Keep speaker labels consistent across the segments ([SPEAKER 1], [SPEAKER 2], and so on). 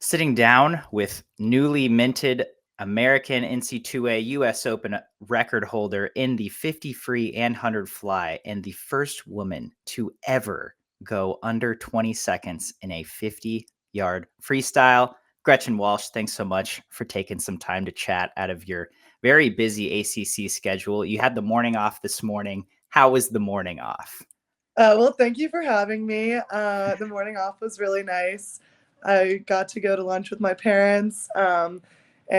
[SPEAKER 1] Sitting down with newly minted American NC2A US Open record holder in the 50 free and 100 fly, and the first woman to ever go under 20 seconds in a 50-yard freestyle. Gretchen Walsh, thanks so much for taking some time to chat out of your very busy ACC schedule. You had the morning off this morning. How was the morning off?
[SPEAKER 2] Well, thank you for having me. The morning off was really nice. I got to go to lunch with my parents and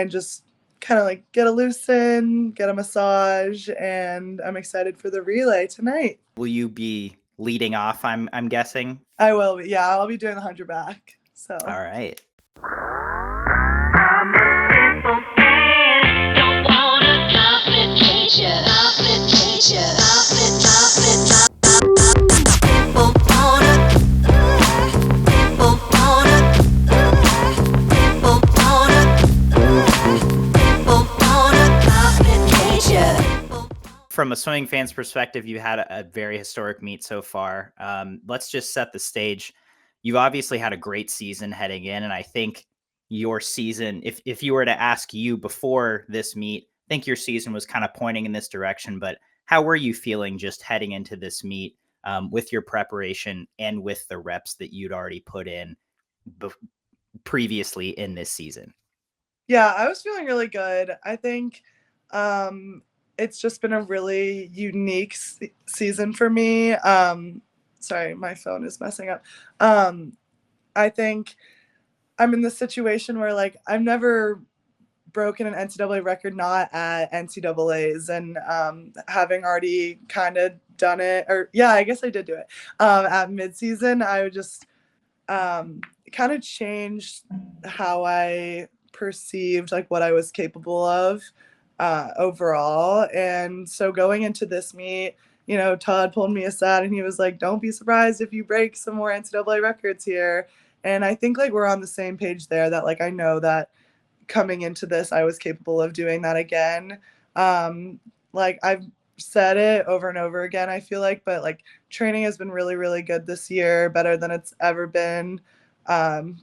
[SPEAKER 2] just kind of like get a loosen, get a massage, and I'm excited for the relay tonight.
[SPEAKER 1] Will you be leading off, I'm guessing?
[SPEAKER 2] I will be. Yeah, I'll be doing the 100 back. So.
[SPEAKER 1] All right. From a swimming fan's perspective, you had a very historic meet so far. Let's just set the stage. You've obviously had a great season heading in, and I think your season, if you were to ask you before this meet, I think your season was kind of pointing in this direction, but how were you feeling just heading into this meet with your preparation and with the reps that you'd already put in previously in this season?
[SPEAKER 2] Yeah, I was feeling really good. I think it's just been a really unique season for me. Sorry, my phone is messing up. I think I'm in this situation where like I've never broken an NCAA record not at NCAAs, and having already kind of done it, or yeah, I guess I did do it at midseason. I would just kind of changed how I perceived like what I was capable of overall. And so going into this meet, you know, Todd pulled me aside and he was like, don't be surprised if you break some more NCAA records here. And I think like we're on the same page there, that like I know that coming into this I was capable of doing that again. Like I've said it over and over again, I feel like, but like training has been really, really good this year, better than it's ever been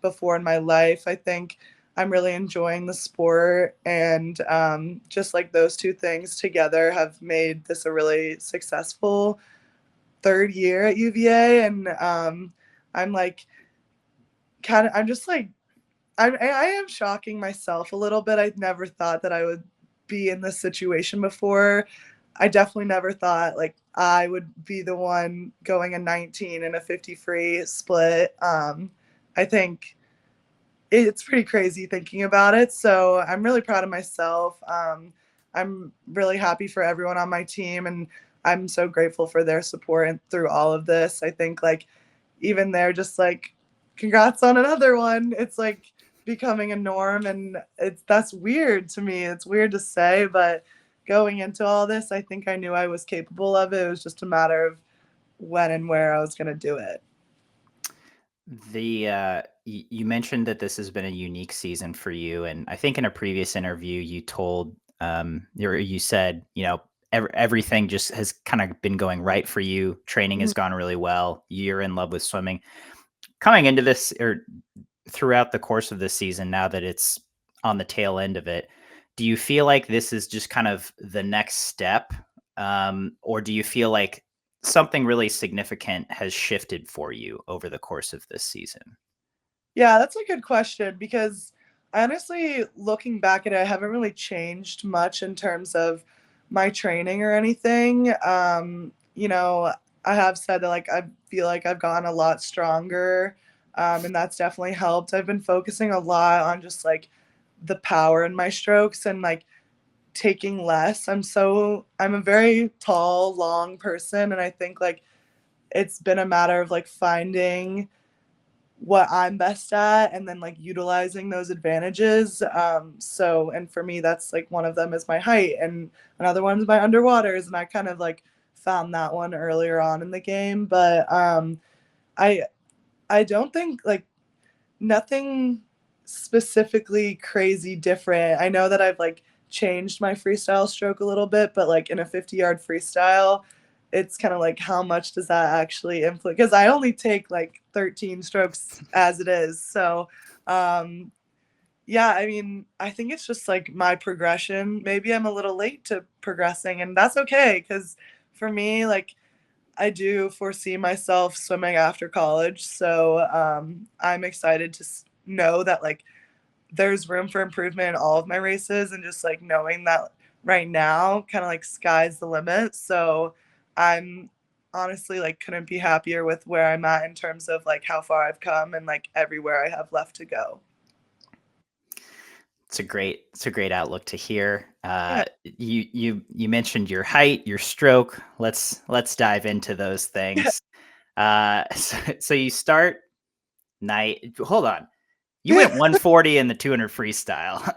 [SPEAKER 2] before in my life. I think I'm really enjoying the sport, and just like those two things together have made this a really successful third year at UVA. And I'm like I'm just like I am shocking myself a little bit. I never thought that I would be in this situation before. I definitely never thought like I would be the one going a 19 in a 50 free split. I think it's pretty crazy thinking about it. So I'm really proud of myself. I'm really happy for everyone on my team, and I'm so grateful for their support and through all of this. I think like even they're just like, congrats on another one. It's like becoming a norm, and that's weird to me. It's weird to say, but going into all this, I think I knew I was capable of it. It was just a matter of when and where I was going to do it.
[SPEAKER 1] You mentioned that this has been a unique season for you, and I think in a previous interview you told you said, you know, everything just has kind of been going right for you. Training has gone really well. You're in love with swimming. Coming into this, or throughout the course of this season, now that it's on the tail end of it, do you feel like this is just kind of the next step, or do you feel like something really significant has shifted for you over the course of this season?
[SPEAKER 2] Yeah, that's a good question, because honestly, looking back at it, I haven't really changed much in terms of my training or anything. You know, I have said that like I feel like I've gotten a lot stronger, and that's definitely helped. I've been focusing a lot on just like the power in my strokes and like taking less. I'm a very tall, long person, and I think like it's been a matter of like finding what I'm best at and then like utilizing those advantages. And for me, that's like one of them is my height, and another one's my underwaters, and I kind of like found that one earlier on in the game. But I don't think like nothing specifically crazy different. I know that I've like changed my freestyle stroke a little bit, but like in a 50-yard freestyle, it's kind of like how much does that actually influence? Because I only take like 13 strokes as it is. So Um, yeah, I mean, I think it's just like my progression. Maybe I'm a little late to progressing, and that's okay because for me, like, I do foresee myself swimming after college. So I'm excited to know that like there's room for improvement in all of my races, and just like knowing that right now kind of like sky's the limit. So I'm honestly like couldn't be happier with where I'm at in terms of like how far I've come and like everywhere I have left to go.
[SPEAKER 1] It's a great outlook to hear.
[SPEAKER 2] Yeah.
[SPEAKER 1] You mentioned your height, your stroke. Let's dive into those things. So you start night. Hold on. You went 140 in the 200 freestyle.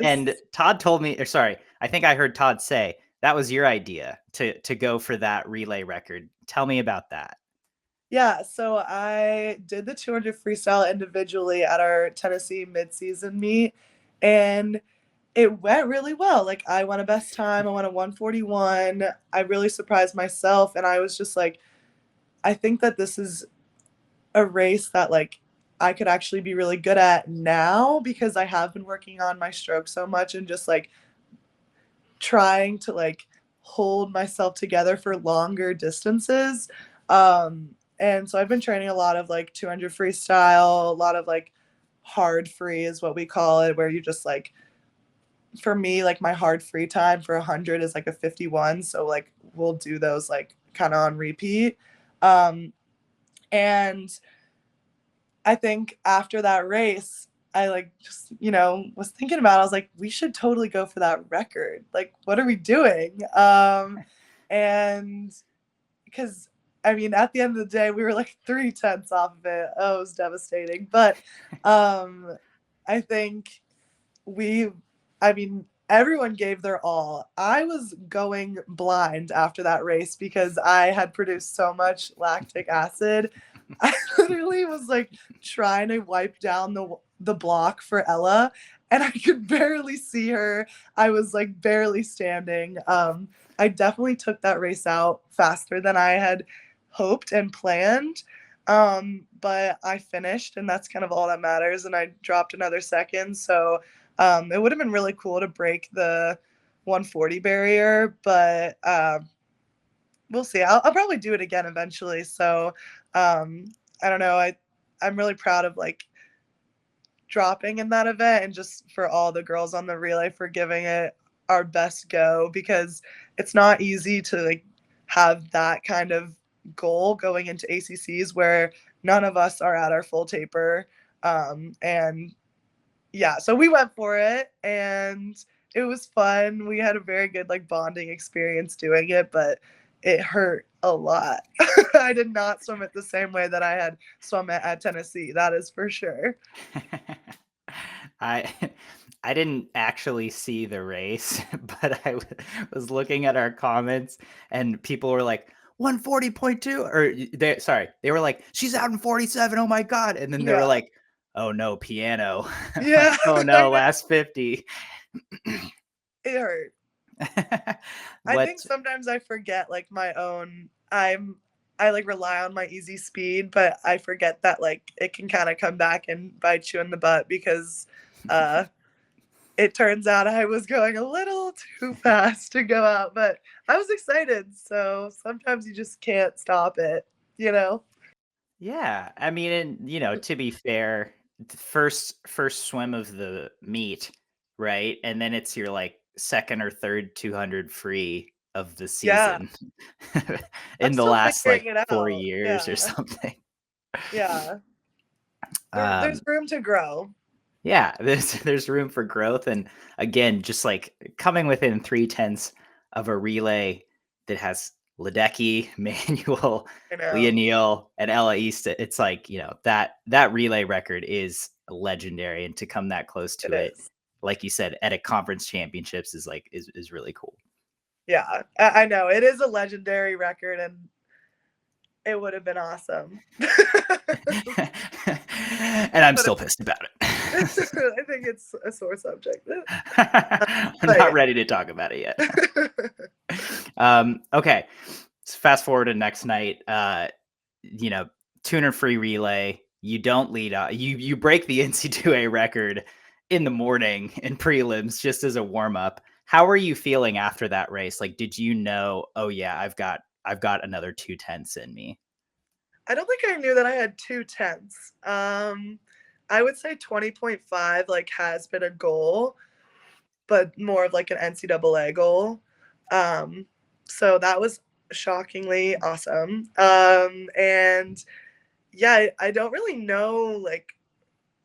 [SPEAKER 1] And
[SPEAKER 2] Yes.
[SPEAKER 1] Todd told me, or sorry, I think I heard Todd say that was your idea to go for that relay record. Tell me about that.
[SPEAKER 2] Yeah, so I did the 200 freestyle individually at our Tennessee midseason meet, and it went really well. Like, I won a best time, I won a 141. I really surprised myself, and I was just like, I think that this is a race that, like, I could actually be really good at now because I have been working on my stroke so much and just, like, trying to like hold myself together for longer distances. And so I've been training a lot of like 200 freestyle, a lot of like hard free is what we call it, where you just like, for me, like my hard free time for 100 is like a 51. So like we'll do those like kind of on repeat. And I think after that race, I like just, was thinking about it. I was like, we should totally go for that record. Like, what are we doing? And because I mean, at the end of the day, we were like 3/10 off of it. Oh, it was devastating. But um, I think we, I mean, everyone gave their all. I was going blind after that race because I had produced so much lactic acid. I literally was like trying to wipe down the block for Ella, and I could barely see her. I was like barely standing. I definitely took that race out faster than I had hoped and planned. But I finished, and that's kind of all that matters. And I dropped another second, so it would have been really cool to break the 140 barrier, but we'll see. I'll probably do it again eventually. So I don't know. I'm really proud of like dropping in that event and just for all the girls on the relay for giving it our best go because it's not easy to like have that kind of goal going into ACCs where none of us are at our full taper. And yeah, so we went for it and it was fun. We had a very good like bonding experience doing it, but it hurt a lot. I did not swim it the same way that I had swum it at Tennessee. That is for sure.
[SPEAKER 1] I I didn't actually see the race, but was looking at our comments and people were like 140.2 or they were like she's out in 47. Oh my god. And then they were
[SPEAKER 2] Yeah.
[SPEAKER 1] like, "Oh no, piano."
[SPEAKER 2] Yeah.
[SPEAKER 1] Oh
[SPEAKER 2] I
[SPEAKER 1] no,
[SPEAKER 2] know.
[SPEAKER 1] last 50.
[SPEAKER 2] It hurt. I think
[SPEAKER 1] What
[SPEAKER 2] sometimes I forget like my own I like rely on my easy speed, but I forget that like it can kind of come back and bite you in the butt because uh it turns out I was going a little too fast to go out, but I was excited. So sometimes you just can't stop it, you know?
[SPEAKER 1] Yeah, I mean, and to be fair, the first swim of the meet, right? And then it's your like second or third 200 free of the
[SPEAKER 2] Yeah.
[SPEAKER 1] season
[SPEAKER 2] I'm
[SPEAKER 1] in the
[SPEAKER 2] still
[SPEAKER 1] last
[SPEAKER 2] figuring
[SPEAKER 1] like
[SPEAKER 2] it
[SPEAKER 1] 4
[SPEAKER 2] out.
[SPEAKER 1] years or
[SPEAKER 2] Yeah.
[SPEAKER 1] something.
[SPEAKER 2] Yeah. There's
[SPEAKER 1] Um,
[SPEAKER 2] room to grow.
[SPEAKER 1] yeah, there's room for growth, and again, just like coming within 3/10 of a relay that has Ledecky, Manuel,
[SPEAKER 2] I know.
[SPEAKER 1] Leonil, and Ella East. It's like that relay record is legendary, and to come that close
[SPEAKER 2] It
[SPEAKER 1] to it,
[SPEAKER 2] is.
[SPEAKER 1] like you said, at a conference championships is like is really cool.
[SPEAKER 2] Yeah. I know. It is a legendary record and it would have been awesome.
[SPEAKER 1] And I'm
[SPEAKER 2] But
[SPEAKER 1] still pissed about
[SPEAKER 2] I
[SPEAKER 1] it.
[SPEAKER 2] think it's a sore subject.
[SPEAKER 1] I'm
[SPEAKER 2] But
[SPEAKER 1] not
[SPEAKER 2] yeah.
[SPEAKER 1] ready to talk about it yet. Okay. So fast forward to next night. You know, tuner free relay. you don't lead you break the NCAA record in the morning in prelims just as a warm up. How are you feeling after that race? Like, did you know, oh yeah, I've got another 2/10 in me?
[SPEAKER 2] I don't think I knew that I had 2/10. I would say 20.5 like has been a goal, but more of like an NCAA goal. Um, so that was shockingly awesome. And yeah, I don't really know like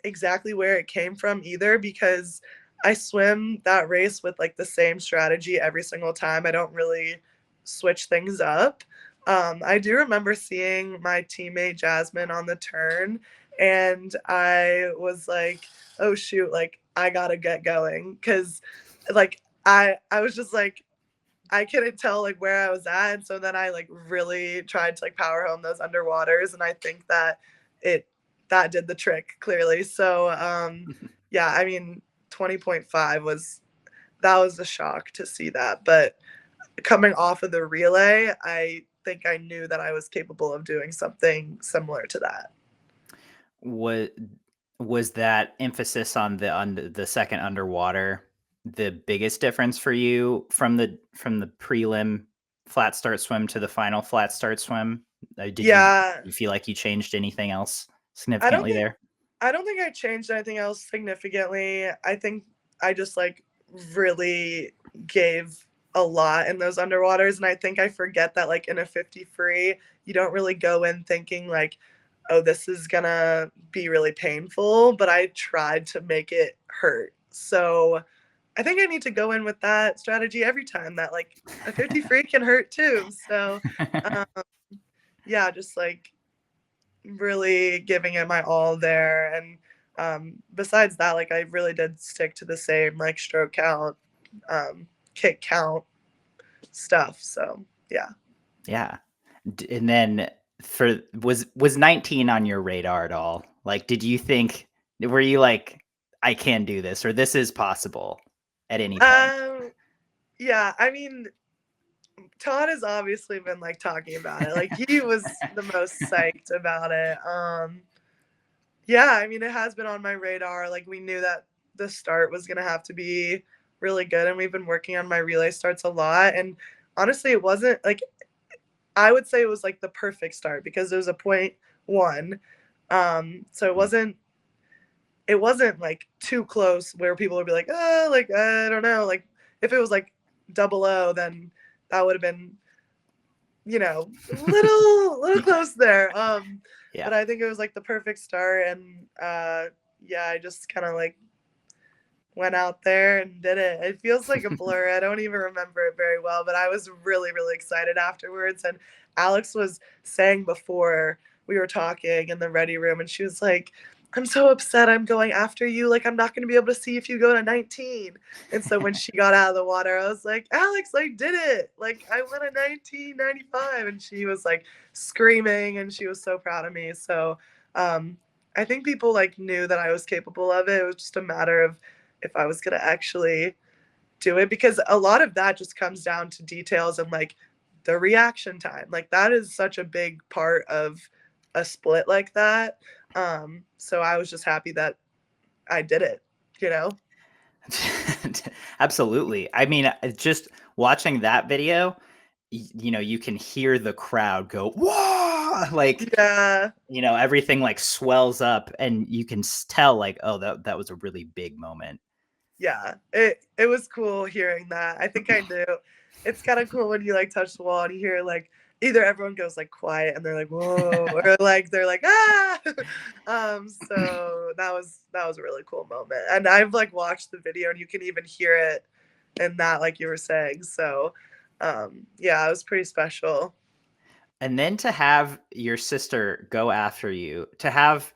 [SPEAKER 2] exactly where it came from either because I swim that race with like the same strategy every single time. I don't really switch things up. I do remember seeing my teammate Jasmine on the turn, and I was like, "Oh shoot! Like I gotta get going," because like I was just like I couldn't tell like where I was at, and so then I like really tried to like power home those underwaters, and I think that it that did the trick clearly. So yeah, I mean 20.5 was that was a shock to see that, but coming off of the relay, I think I knew that I was capable of doing something similar to that.
[SPEAKER 1] Was was that emphasis on the second underwater the biggest difference for you from the prelim flat start swim to the final flat start swim? Did
[SPEAKER 2] Yeah,
[SPEAKER 1] you feel like you changed anything else
[SPEAKER 2] I don't
[SPEAKER 1] significantly
[SPEAKER 2] think
[SPEAKER 1] there?
[SPEAKER 2] I don't think I changed anything else significantly. I think I just like really gave a lot in those underwaters, and I think I forget that like in a 50 free, you don't really go in thinking like, oh, this is gonna be really painful, but I tried to make it hurt. So I think I need to go in with that strategy every time that like a 50 free can hurt too. So um, yeah, just like really giving it my all there. And besides that, like I really did stick to the same like stroke count, um, kick count stuff. So yeah.
[SPEAKER 1] Yeah. And then for was 19 on your radar at all? Like, did you think were you like, I can do this or this is possible at any point?
[SPEAKER 2] Um, yeah, I mean, Todd has obviously been like talking about it. Like he was the most psyched about it. Yeah, I mean, it has been on my radar. Like we knew that the start was gonna have to be really good, and we've been working on my relay starts a lot. And honestly, it wasn't like I would say it was like the perfect start because it was a point one. So it wasn't like too close where people would be like, oh, like I don't know. Like if it was like 00, then that would have been, little close there.
[SPEAKER 1] Yeah.
[SPEAKER 2] But I think it was like the perfect start, and yeah, I just kind of like went out there and did it. It feels like a blur. I don't even remember it very well, but I was really, really excited afterwards. And Alex was saying before we were talking in the ready room, and she was like, I'm so upset I'm going after you. Like, I'm not going to be able to see if you go to 19. And so when she got out of the water, I was like, Alex, I did it. Like, I went a 1995. And she was like screaming, and she was so proud of me. So I think people like knew that I was capable of it. It was just a matter of if I was going to actually do it because a lot of that just comes down to details and like the reaction time. Like that is such a big part of a split like that. So I was just happy that I did it, you know?
[SPEAKER 1] Absolutely. I mean, just watching that video, you can hear the crowd go, "Whoa!" Like,
[SPEAKER 2] Yeah.
[SPEAKER 1] everything like swells up and you can tell like, oh, that was a really big moment.
[SPEAKER 2] Yeah. It was cool hearing that. I think I knew. It's kind of cool when you like touch the wall and you hear like either everyone goes like quiet and they're like whoa or like they're like ah so that was a really cool moment, and I've like watched the video and you can even hear it in that like you were saying. So yeah, it was pretty special.
[SPEAKER 1] And then to have your sister go after you, to have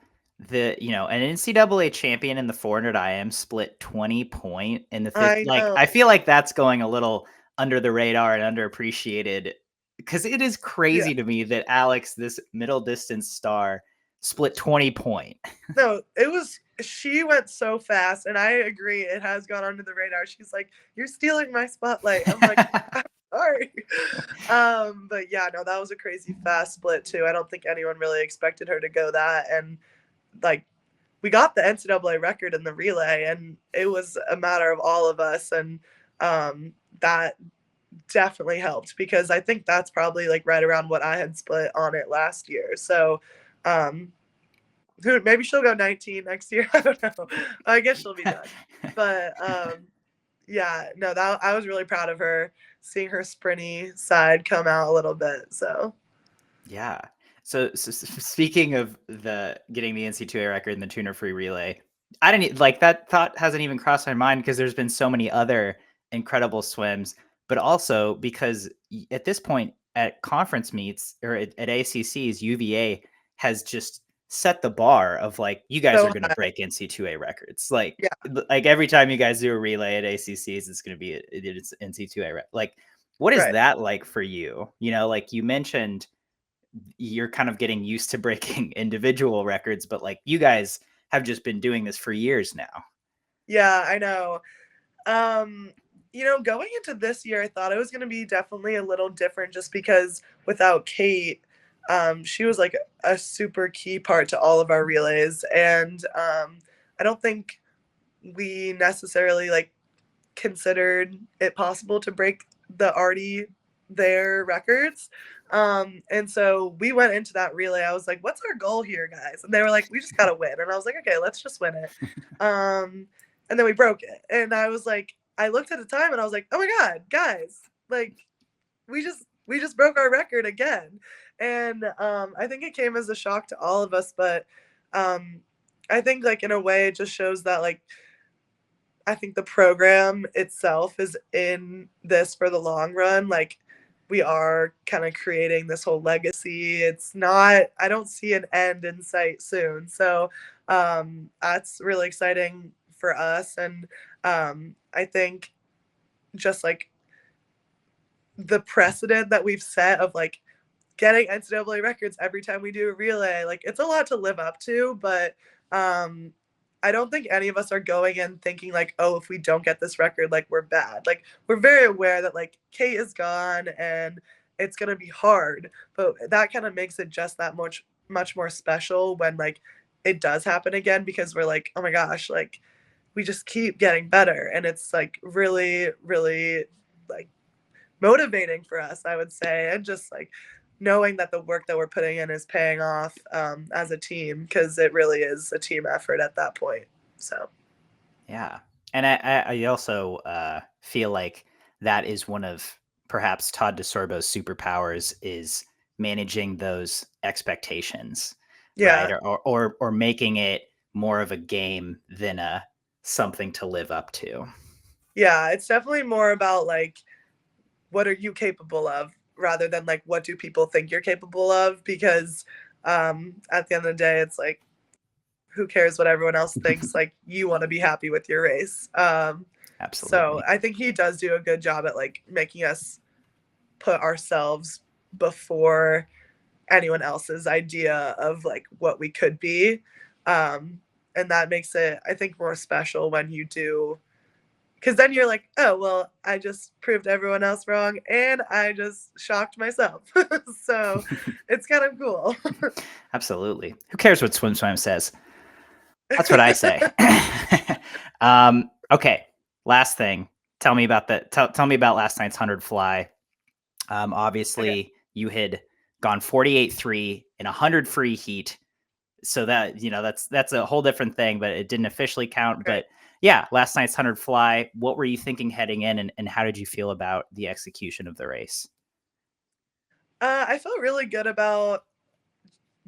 [SPEAKER 1] an NCAA champion in the 400 IM split 20 point in the fifth,
[SPEAKER 2] I
[SPEAKER 1] like,
[SPEAKER 2] know.
[SPEAKER 1] I feel like that's going a little under the radar and underappreciated because it is
[SPEAKER 2] Yeah.
[SPEAKER 1] crazy to me that Alex, this middle distance star, split 20 point.
[SPEAKER 2] No, it was she went so fast, and I agree it has gone under the radar. She's like, "You're stealing my spotlight." I'm like, "I'm sorry." But yeah, no, that was a crazy fast split too. I don't think anyone really expected her to go that, and like we got the NCAA record in the relay, and it was a matter of all of us, and that definitely helped because I think that's probably like right around what I had split on it last year. So um, maybe she'll go 19 next year. I don't know. I guess she'll be done. But yeah, no, that I was really proud of her, seeing her sprinty side come out a little bit. So
[SPEAKER 1] Yeah. So speaking of the getting the NC2A record in the tuner free relay, I didn't like that thought hasn't even crossed my mind because there's been so many other incredible swims, but also because at this point at conference meets or at ACCs, UVA has just set the bar of like you guys
[SPEAKER 2] so
[SPEAKER 1] are going to
[SPEAKER 2] high.
[SPEAKER 1] break NC2A records.
[SPEAKER 2] Yeah,
[SPEAKER 1] Like every time you guys do a relay at ACCs, it's going to be it's NC2A. Like, what is
[SPEAKER 2] right.
[SPEAKER 1] that like for you? You know, like you mentioned you're kind of getting used to breaking individual records, but like you guys have just been doing this for years now.
[SPEAKER 2] Yeah, I know. Um, going into this year, I thought it was going to be definitely a little different just because without Kate, she was like a super key part to all of our relays. And I don't think we necessarily like considered it possible to break the already there records. And so we went into that relay. I was like, what's our goal here, guys? And they were like, we just got to win. And I was like, okay, let's just win it. And then we broke it. And I was like, I looked at the time and I was like, oh my God, guys, like we just broke our record again. And I think it came as a shock to all of us, but um, I think like in a way it just shows that like I think the program itself is in this for the long run. Like we are kind of creating this whole legacy. It's not, I don't see an end in sight soon. So that's really exciting for us. And I think just like the precedent that we've set of like getting NCAA records every time we do a relay, like it's a lot to live up to, but I don't think any of us are going in thinking like, oh, if we don't get this record, like we're bad. Like we're very aware that like Kate is gone and it's gonna be hard, but that kind of makes it just that much more special when like it does happen again because we're like, oh my gosh, like we just keep getting better, and it's like really, really like motivating for us, I would say, and just like knowing that the work that we're putting in is paying off as a team because it really is a team effort at that point. So
[SPEAKER 1] Yeah. And I also feel like that is one of perhaps Todd DeSorbo's superpowers is managing those expectations, right?
[SPEAKER 2] yeah,
[SPEAKER 1] Or making it more of a game than a something to live up to.
[SPEAKER 2] yeah, it's definitely more about like what are you capable of rather than like what do people think you're capable of because at the end of the day it's like who cares what everyone else thinks, like you want to be happy with your race. So
[SPEAKER 1] Absolutely.
[SPEAKER 2] I think he does do a good job at like making us put ourselves before anyone else's idea of like what we could be. And that makes it, I think, more special when you do, because then you're like, oh, well, I just proved everyone else wrong and I just shocked myself. So it's kind of cool.
[SPEAKER 1] Absolutely. Who cares what SwimSwam says? That's what I say. Okay. Last thing. Tell me about tell me about last night's 100 fly.
[SPEAKER 2] Okay.
[SPEAKER 1] Obviously, you had gone 48-3 in 100 free heat. So that, that's a whole different thing, but it didn't officially count.
[SPEAKER 2] Right.
[SPEAKER 1] But yeah, last night's 100 fly. What were you thinking heading in, and how did you feel about the execution of the race?
[SPEAKER 2] I felt really good about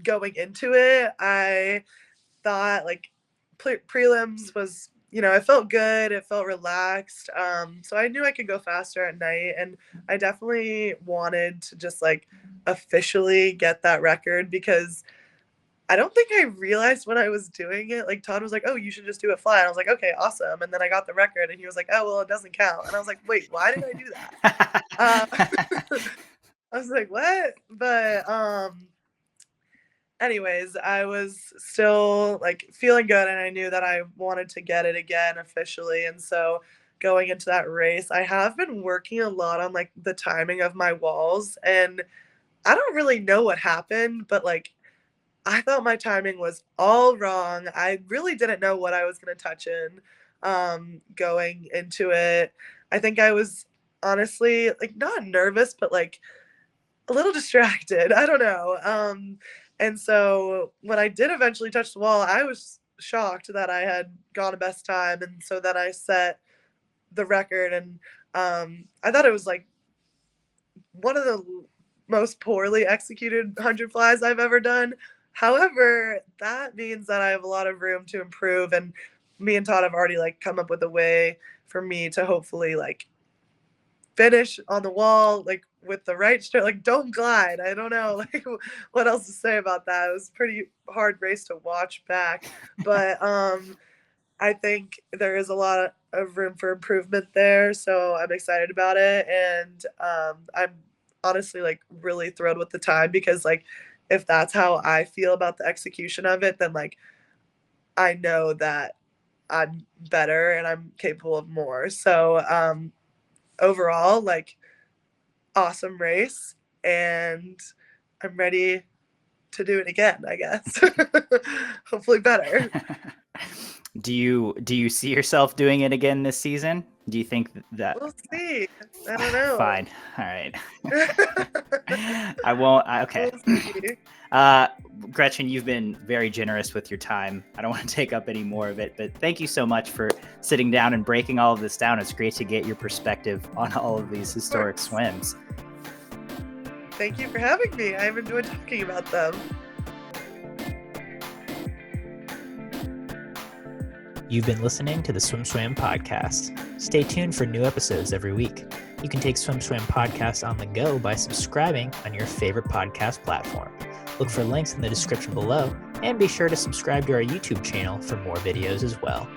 [SPEAKER 2] going into it. I thought like prelims was, it felt good. It felt relaxed. So I knew I could go faster at night, and I definitely wanted to just like officially get that record because I don't think I realized when I was doing it. Like Todd was like, "Oh, you should just do it flat." And I was like, "Okay, awesome." And then I got the record, and he was like, "Oh, well, it doesn't count." And I was like, "Wait, why did I do that?" I was like, "What?" But anyways, I was still like feeling good and I knew that I wanted to get it again officially. And so going into that race, I have been working a lot on like the timing of my walls, and I don't really know what happened, but like I thought my timing was all wrong. I really didn't know what I was going to touch in going into it. I think I was honestly like not nervous, but like a little distracted. I don't know. And so when I did eventually touch the wall, I was shocked that I had gone a best time. And so that I set the record. And I thought it was like one of the most poorly executed 100 flies I've ever done. However, that means that I have a lot of room to improve, and me and Todd have already like come up with a way for me to hopefully like finish on the wall like with the right stroke, like don't glide. I don't know like what else to say about that. It was a pretty hard race to watch back, but I think there is a lot of room for improvement there, so I'm excited about it, and I'm honestly like really thrilled with the time because like if that's how I feel about the execution of it, then like I know that I'm better and I'm capable of more. So overall, like awesome race, and I'm ready to do it again, I guess. Hopefully better.
[SPEAKER 1] Do you see yourself doing it again this season? Do you think that?
[SPEAKER 2] We'll see. I don't know.
[SPEAKER 1] Fine. All right. I won't. Okay.
[SPEAKER 2] We'll see.
[SPEAKER 1] Gretchen, you've been very generous with your time. I don't want to take up any more of it, but thank you so much for sitting down and breaking all of this down. It's great to get your perspective on all of these historic swims.
[SPEAKER 2] Thank you for having me. I've enjoyed talking about them.
[SPEAKER 3] You've been listening to the SwimSwam podcast. Stay tuned for new episodes every week. You can take SwimSwam podcast on the go by subscribing on your favorite podcast platform. Look for links in the description below, and be sure to subscribe to our YouTube channel for more videos as well.